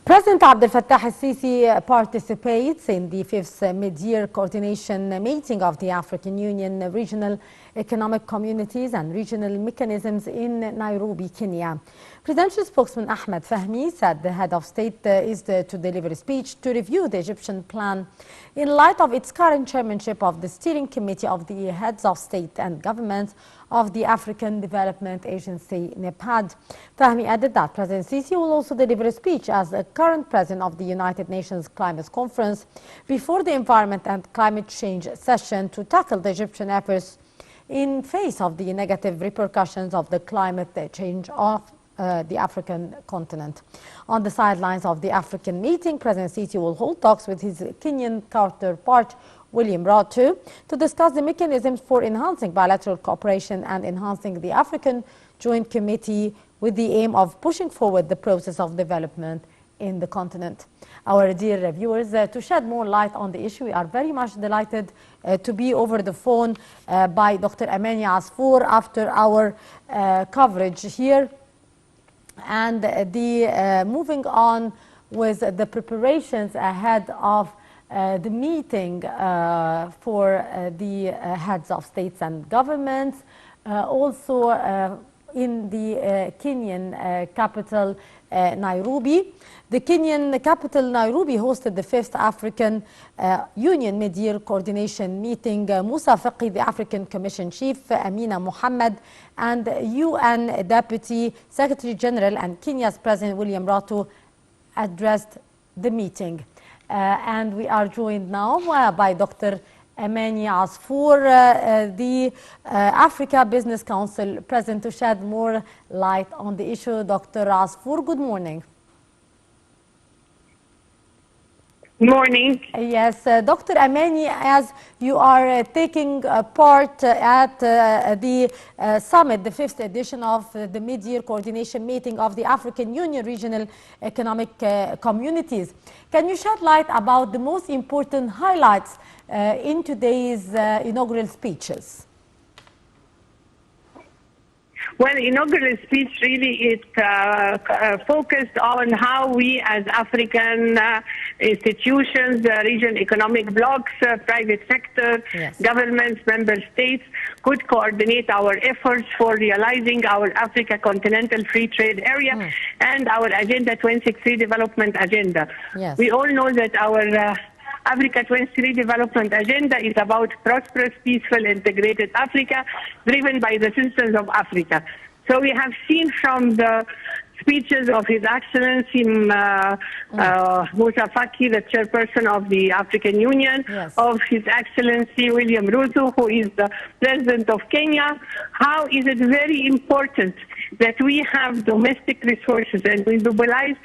President Abdel Fattah al-Sisi participates in the fifth mid-year coordination meeting of the African Union Regional Economic Communities and Regional Mechanisms in Nairobi, Kenya. Presidential spokesman Ahmed Fahmy said the head of state is to deliver a speech to review the Egyptian plan in light of its current chairmanship of the steering committee of the heads of state and government of the African Development Agency, NEPAD. Fahmy added that President Sisi will also deliver a speech as the current president of the United Nations Climate Conference before the Environment and Climate Change session to tackle the Egyptian efforts in face of the negative repercussions of the climate change of the African continent. On the sidelines of the African meeting, President Sisi will hold talks with his Kenyan counterpart, William Ruto, to discuss the mechanisms for enhancing bilateral cooperation and enhancing the African Joint Committee with the aim of pushing forward the process of development in the continent. Our dear viewers, to shed more light on the issue, we are very much delighted to be over the phone by Dr. Amani Asfour after our coverage here. And moving on with the preparations ahead of the meeting for the heads of states and governments, also in the Kenyan capital, Nairobi. The Kenyan capital, Nairobi, hosted the 5th African Union mid-year coordination meeting. Musa Faqi, the African Commission Chief, Amina Mohammed, and UN Deputy Secretary General and Kenya's President William Ruto addressed the meeting. And we are joined now by Dr. Amani Asfour, the Africa Business Council President, to shed more light on the issue. Dr. Asfour, good morning. Morning. Yes, Dr. Amani, as you are taking part at the summit, the 5th edition of the mid-year coordination meeting of the African Union Regional Economic Communities, can you shed light about the most important highlights in today's inaugural speeches? Well, inaugural speech really it focused on how we as African institutions, region economic blocs, private sector, yes, governments, member states could coordinate our efforts for realizing our Africa Continental Free Trade Area and our Agenda 2063 development agenda. Yes. We all know that our Africa 2023 development agenda is about prosperous, peaceful, integrated Africa, driven by the citizens of Africa. So we have seen from the speeches of His Excellency Musa Faki, the chairperson of the African Union, yes, of His Excellency William Ruto, who is the president of Kenya, how is it very important that we have domestic resources and we mobilize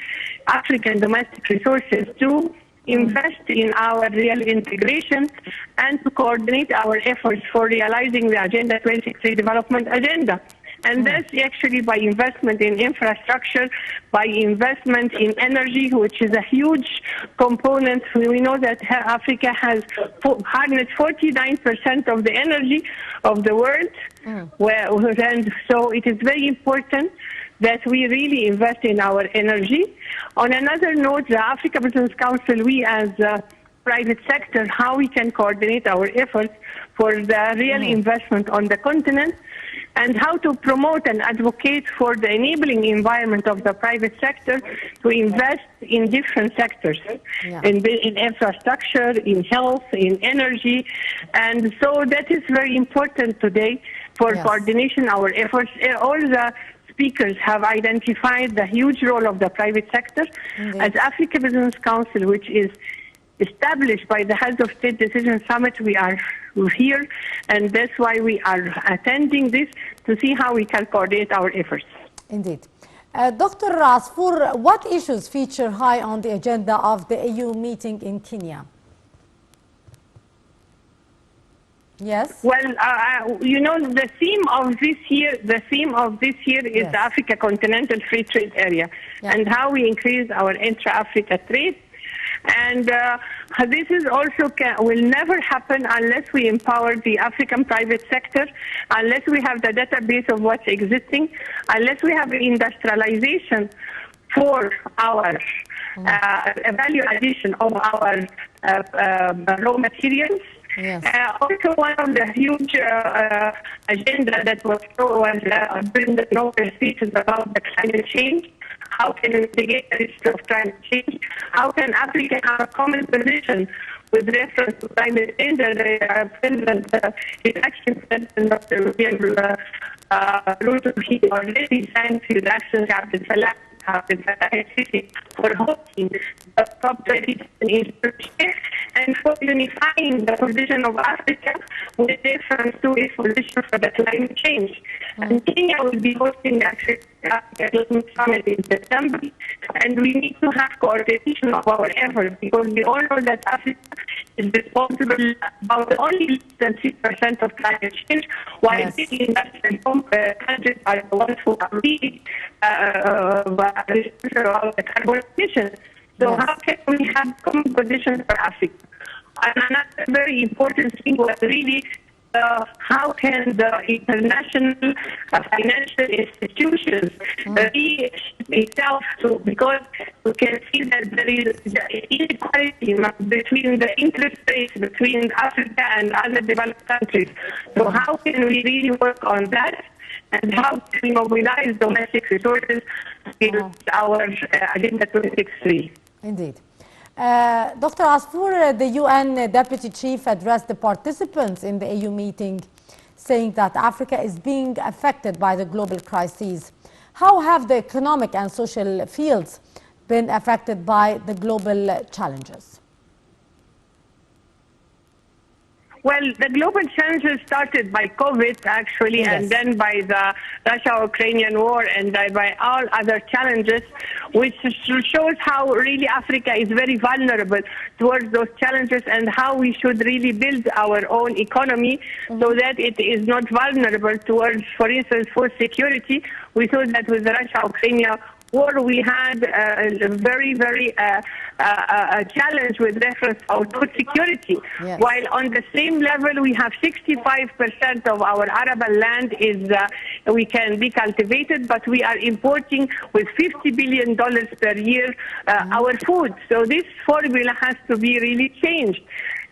African domestic resources to invest in our real integration and to coordinate our efforts for realizing the Agenda 2063 development agenda. And that's actually by investment in infrastructure, by investment in energy, which is a huge component. We know that Africa has 149% of the energy of the world. And so it is very important that we really invest in our energy. On another note, the Africa Business Council, we as private sector, how we can coordinate our efforts for the real investment on the continent, and how to promote and advocate for the enabling environment of the private sector to invest in different sectors, in infrastructure, in health, in energy. And so that is very important today for coordination our efforts. All the speakers have identified the huge role of the private sector. As Africa Business Council, which is established by the Heads of State Decision Summit, we are here, and that's why we are attending this, to see how we can coordinate our efforts. Indeed. Dr. Asfour, what issues feature high on the agenda of the AU meeting in Kenya? Yes. Well, you know, the theme of this year is the Africa Continental Free Trade Area, and how we increase our intra-Africa trade. And this is also will never happen unless we empower the African private sector, unless we have the database of what's existing, unless we have industrialization for our a value addition of our raw materials. Yes. Also, one of the huge agenda that was during the Nobel speech is about the climate change. How can we mitigate the risk of climate change? How can Africa have a common position with reference to climate change? The President is actually President of the European Route he already signed his action captain for hosting the COP27 in Turkey and for unifying the position of Africa with reference to its position for the climate change. And Kenya will be hosting the Africa Climate Summit in September, and we need to have coordination of our efforts because we all know that Africa is responsible about only less than 6% of climate change, while big industrial countries are the ones who are really responsible of the carbon emissions. So how can we have common positions for Africa? And another very important thing was really how can the international financial institutions reshape itself because we can see that there is inequality between the interest rates between Africa and other developed countries. So how can we really work on that? And how can we mobilize domestic resources in our Agenda 2063? Indeed. Dr. Asfour, the UN Deputy Chief addressed the participants in the AU meeting, saying that Africa is being affected by the global crises. How have the economic and social fields been affected by the global challenges? Well, the global challenges started by COVID, actually, and then by the Russia-Ukrainian war and by all other challenges, which shows how really Africa is very vulnerable towards those challenges and how we should really build our own economy so that it is not vulnerable towards, for instance, food security. We saw that with the Russia-Ukrainian war, we had a very, very challenge with reference to our food security. While on the same level, we have 65% of our arable land we can be cultivated, but we are importing with $50 billion per year our food. So this formula has to be really changed.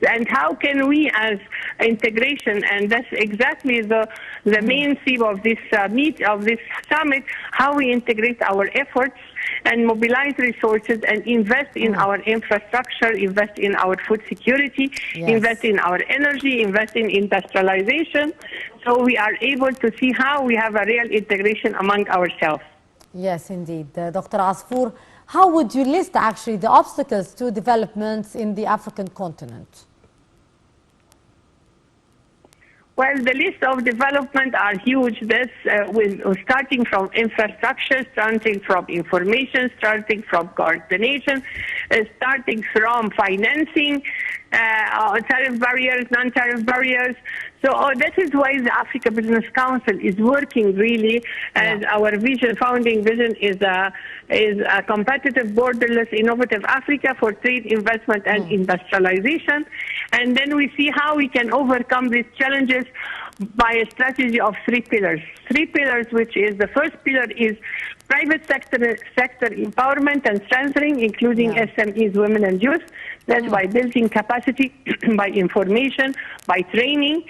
And how can we, as integration, and that's exactly the main theme of this summit, how we integrate our efforts and mobilize resources and invest in our infrastructure, invest in our food security, invest in our energy, invest in industrialization, so we are able to see how we have a real integration among ourselves. Yes, indeed. Dr. Asfour, how would you list actually the obstacles to developments in the African continent? Well, the list of development are huge. That's starting from infrastructure, starting from information, starting from coordination, starting from financing, tariff barriers, non-tariff barriers. So that is why the Africa Business Council is working really, and our vision, founding vision, is a competitive, borderless, innovative Africa for trade, investment, and industrialization. And then we see how we can overcome these challenges by a strategy of three pillars. Three pillars, which is the first pillar is private sector empowerment and strengthening, including SMEs, women, and youth. That's by building capacity, by information, by training,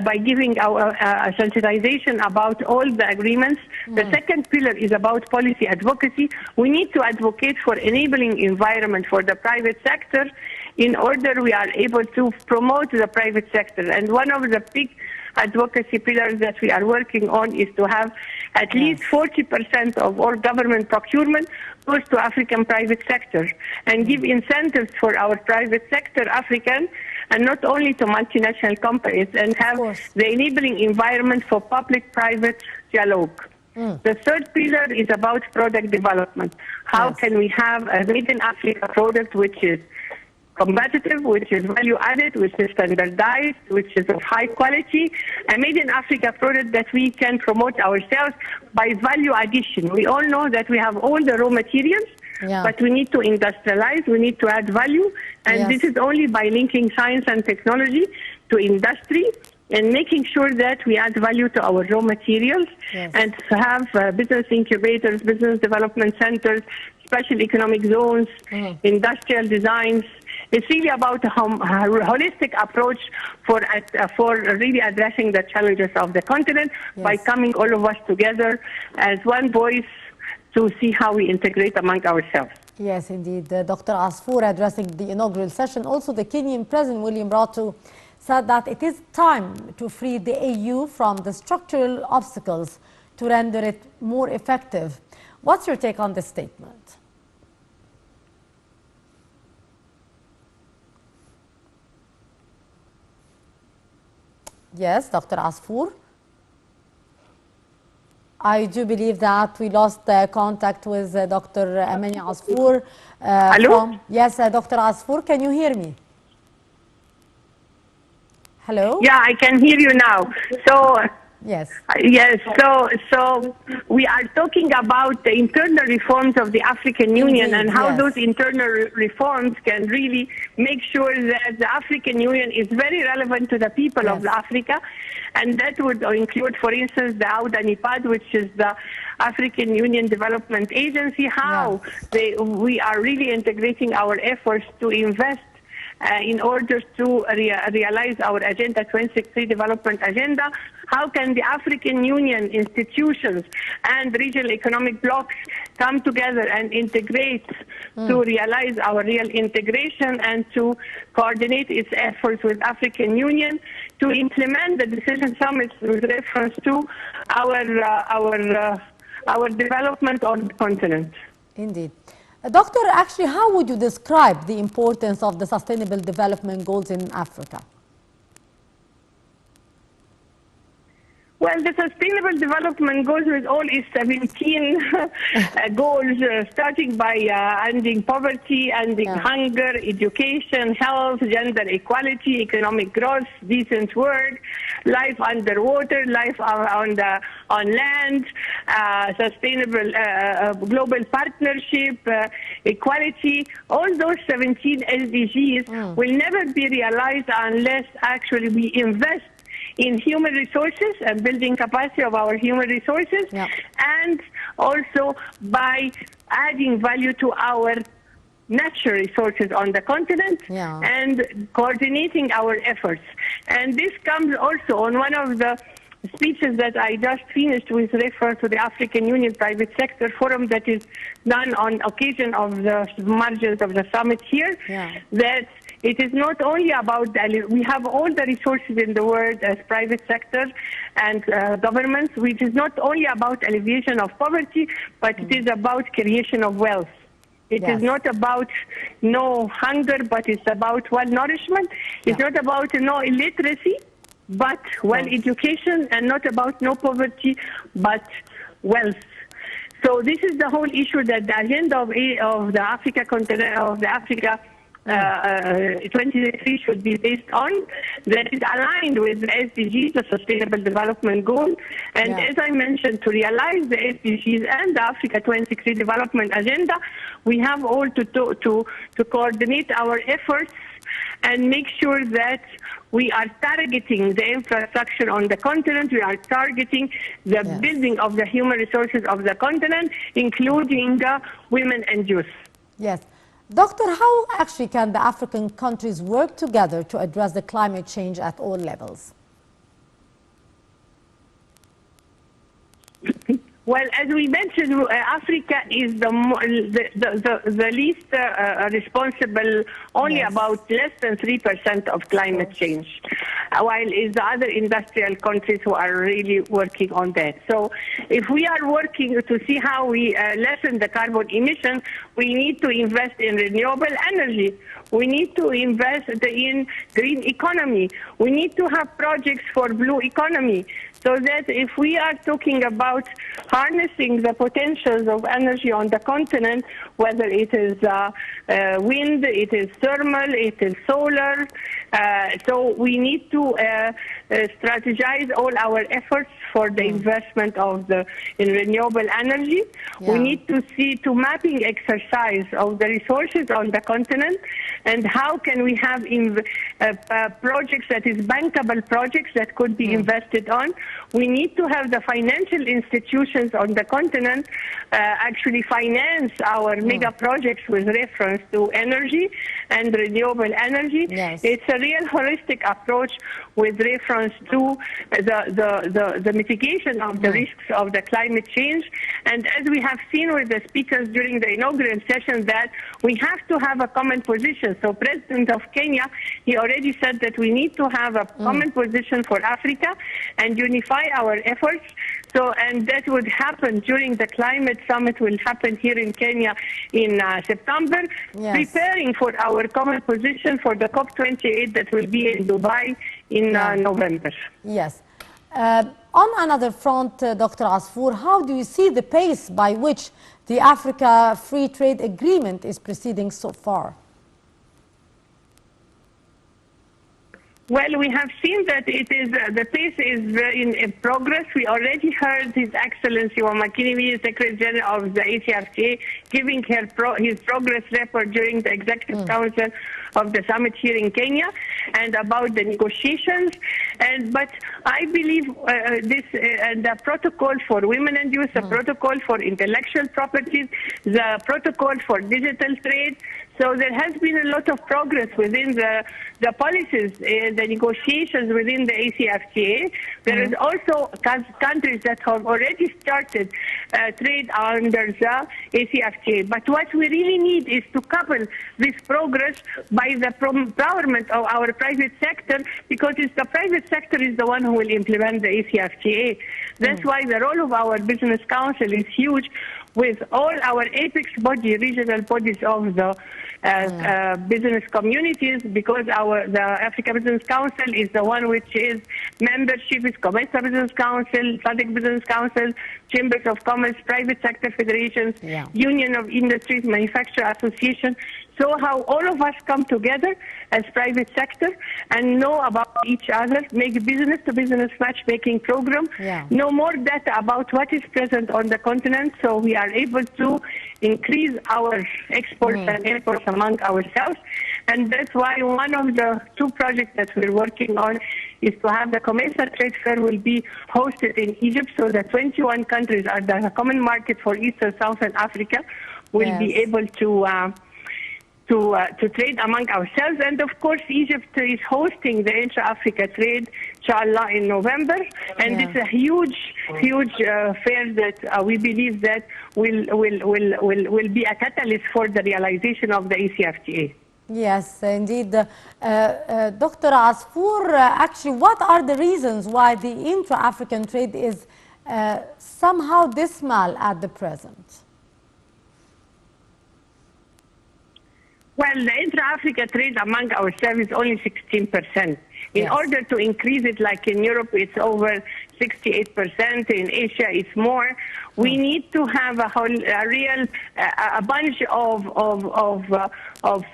by giving our sensitization about all the agreements. The second pillar is about policy advocacy. We need to advocate for enabling environment for the private sector in order we are able to promote the private sector. And one of the big advocacy pillars that we are working on is to have at least 40% of all government procurement goes to African private sector and give incentives for our private sector, African, and not only to multinational companies, and have the enabling environment for public-private dialogue. The third pillar is about product development. How can we have a made in Africa product which is competitive, which is value added, which is standardized, which is of high quality, a made in Africa product that we can promote ourselves by value addition. We all know that we have all the raw materials, but we need to industrialize, we need to add value, and this is only by linking science and technology to industry and making sure that we add value to our raw materials and have business incubators, business development centers, special economic zones, industrial designs. It's really about a holistic approach for really addressing the challenges of the continent by coming all of us together as one voice to see how we integrate among ourselves. Yes, indeed. Dr. Asfour addressing the inaugural session. Also, the Kenyan President, William Ruto, said that it is time to free the AU from the structural obstacles to render it more effective. What's your take on this statement? Yes, Dr. Asfour. I do believe that we lost contact with Dr. Amani Asfour. Hello? Yes, Dr. Asfour, can you hear me? Hello? Yeah, I can hear you now. So, yes. Yes, so we are talking about the internal reforms of the African Union and how those internal reforms can really make sure that the African Union is very relevant to the people of Africa. And that would include, for instance, the AUDA-NIPAD, which is the African Union Development Agency, how we are really integrating our efforts to invest in order to realize our Agenda 2063 development agenda. How can the African Union institutions and regional economic blocs come together and integrate to realize our real integration and to coordinate its efforts with African Union to implement the decision summits with reference to our development on the continent. Indeed. Doctor, actually, how would you describe the importance of the Sustainable Development Goals in Africa? Well, the Sustainable Development Goals with all its 17 goals, starting by ending poverty, ending hunger, education, health, gender equality, economic growth, decent work, life underwater, life on land, sustainable global partnership, equality. All those 17 SDGs will never be realized unless actually we invest in human resources and building capacity of our human resources, and also by adding value to our natural resources on the continent and coordinating our efforts. And this comes also on one of the speeches that I just finished with reference to the African Union Private Sector Forum that is done on occasion of the margins of the summit here, that it is not only about, we have all the resources in the world as private sector and governments, which is not only about alleviation of poverty, but it is about creation of wealth. It is not about no hunger, but it's about well nourishment. It's not about no illiteracy, but well education, and not about no poverty, but wealth. So this is the whole issue that the agenda of the Africa continent, of the Africa 2023 should be based on, that is aligned with the SDGs, the Sustainable Development Goal. And as I mentioned, to realize the SDGs and the Africa 2023 Development Agenda, we have all to coordinate our efforts and make sure that we are targeting the infrastructure on the continent, we are targeting the building of the human resources of the continent, including women and youth. Yes. Doctor, how actually can the African countries work together to address the climate change at all levels? Well, as we mentioned, Africa is the least responsible, only about less than 3% of climate change, while it's the other industrial countries who are really working on that. So if we are working to see how we lessen the carbon emission, we need to invest in renewable energy. We need to invest in green economy. We need to have projects for blue economy. So that if we are talking about harnessing the potentials of energy on the continent, whether it is wind, it is thermal, it is solar, so we need to strategize all our efforts for the investment in renewable energy. Yeah. We need to see to mapping exercise of the resources on the continent, and how can we have projects that is bankable projects that could be invested on. We need to have the financial institutions on the continent actually finance our mega projects with reference to energy and renewable energy. Yes. It's a real holistic approach with reference to the mitigation of the risks of the climate change. And as we have seen with the speakers during the inaugural session, that we have to have a common position. So President of Kenya, he already said that we need to have a common position for Africa and unify our efforts. So, and that would happen during the climate summit, will happen here in Kenya in September, Yes. preparing for our common position for the COP28 that will be in Dubai in November. Yes. On another front, Dr. Asfour, how do you see the pace by which the Africa Free Trade Agreement is proceeding so far? Well, we have seen that it is the pace is in progress. We already heard His Excellency Amani, Secretary General of the ACFTA, giving his progress report during the Executive Council of the summit here in Kenya, and about the negotiations. But I believe the protocol for women and youth, the protocol for intellectual properties, the protocol for digital trade. So there has been a lot of progress within the policies, the negotiations within the ACFTA. There is also countries that have already started trade under the ACFTA. But what we really need is to couple this progress by the empowerment of our private sector, because it's the private sector is the one who will implement the ACFTA. That's why the role of our Business Council is huge, with all our apex body, regional bodies of the business communities, because the Africa Business Council is the one which is membership is Commercial Business Council, SADC Business Council, Chambers of Commerce, Private Sector Federations, Union of Industries, Manufacturer Association. So how all of us come together as private sector and know about each other, make business-to-business matchmaking program, know more data about what is present on the continent, so we are able to increase our exports and imports among ourselves. And that's why one of the two projects that we're working on is to have the commercial trade fair will be hosted in Egypt, so that 21 countries are the common market for East and Southern Africa will be able to trade among ourselves. And of course, Egypt is hosting the Intra-Africa Trade, inshallah, in November. And it's a huge fair that we believe that will be a catalyst for the realization of the ACFTA. Yes, indeed. Dr. Asfour, actually, what are the reasons why the intra-African trade is somehow dismal at the present? Well, the intra-Africa trade among ourselves is only 16%. In order to increase it, like in Europe, it's over 68%. In Asia, it's more. We need to have a bunch of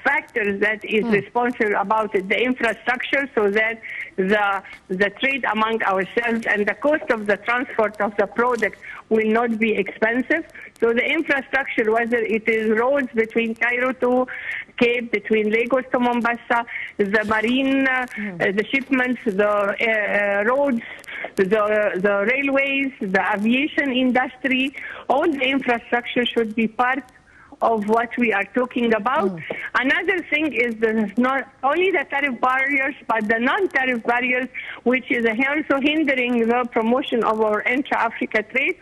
factors that is responsible about it. The infrastructure, so that the trade among ourselves and the cost of the transport of the product will not be expensive. So the infrastructure, whether it is roads between Cairo to Cape, between Lagos to Mombasa, the marine, the shipments, the roads, the railways, the aviation industry, all the infrastructure should be part of what we are talking about. Another thing is not only the tariff barriers, but the non-tariff barriers, which is also hindering the promotion of our intra-Africa trade.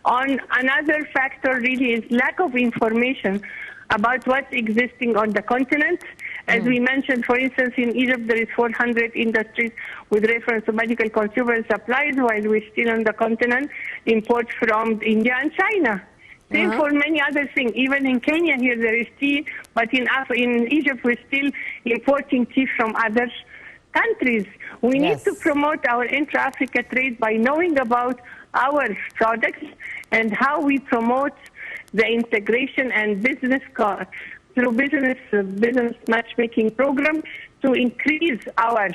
On another factor really is lack of information about what's existing on the continent. As we mentioned, for instance, in Egypt, there is 400 industries with reference to medical consumer supplies, while we're still on the continent, import from India and China. Same for many other things. Even in Kenya here, there is tea, but in Egypt, we're still importing tea from other countries. We need to promote our intra-Africa trade by knowing about our products and how we promote the integration and business through business matchmaking program to increase our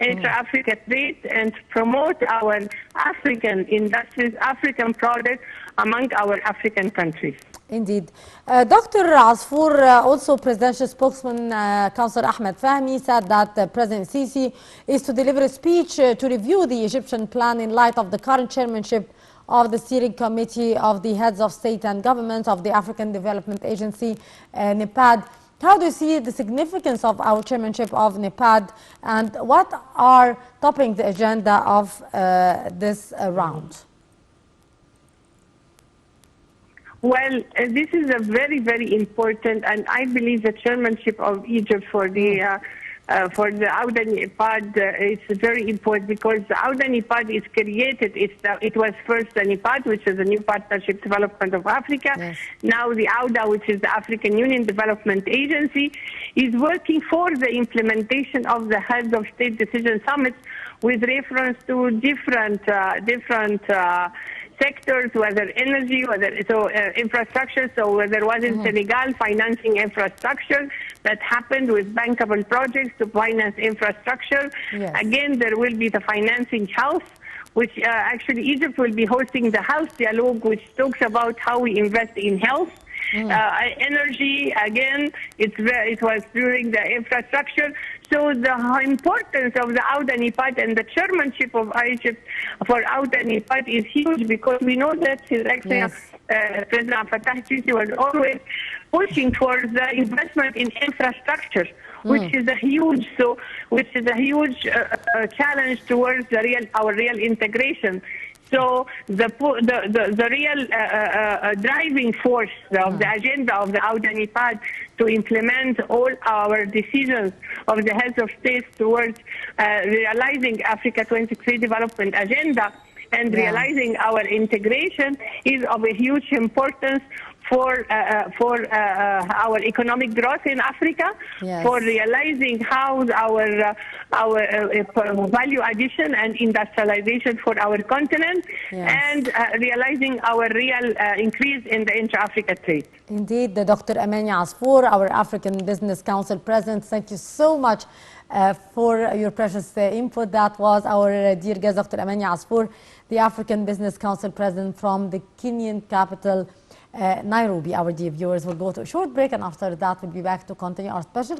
intra-Africa trade and promote our African industries, African products among our African countries. Indeed. Dr. Asfour, also presidential spokesman, Councillor Ahmed Fahmy, said that President Sisi is to deliver a speech to review the Egyptian plan in light of the current chairmanship of the steering committee of the heads of state and government of the African Development Agency, NEPAD. How do you see the significance of our chairmanship of NEPAD, and what are topping the agenda of this round? Well, this is a very, very important, and I believe the chairmanship of Egypt for the Auda NEPAD is very important, because the Auda NEPAD is created. It was first the NEPAD, which is the New Partnership Development of Africa. Yes. Now the Auda, which is the African Union Development Agency, is working for the implementation of the Heads of State Decision Summits with reference to different sectors, whether energy, whether infrastructure. So there was in Senegal financing infrastructure that happened with bankable projects to finance infrastructure. Yes. Again, there will be the financing health, which actually Egypt will be hosting the Health Dialogue, which talks about how we invest in health. Energy, again, it was during the infrastructure. So the importance of the Auda NEPAD and the chairmanship of Egypt for Auda NEPAD is huge, because we know that His Excellency President Fattah Sisi was always pushing for the investment in infrastructure, which is a huge challenge towards our real integration. So the real driving force of the agenda of the Auda NEPAD to implement all our decisions of the heads of states towards realizing Africa 23 development agenda and realizing our integration is of a huge importance for our economic growth in Africa, for realizing how our value addition and industrialization for our continent, and realizing our real increase in the intra-Africa trade. Indeed, Dr. Amani Asfour, our African Business Council President, thank you so much for your precious input. That was our dear guest, Dr. Amani Asfour, the African Business Council President from the Kenyan capital, Nairobi. Our dear viewers will go to a short break, and after that we'll be back to continue our special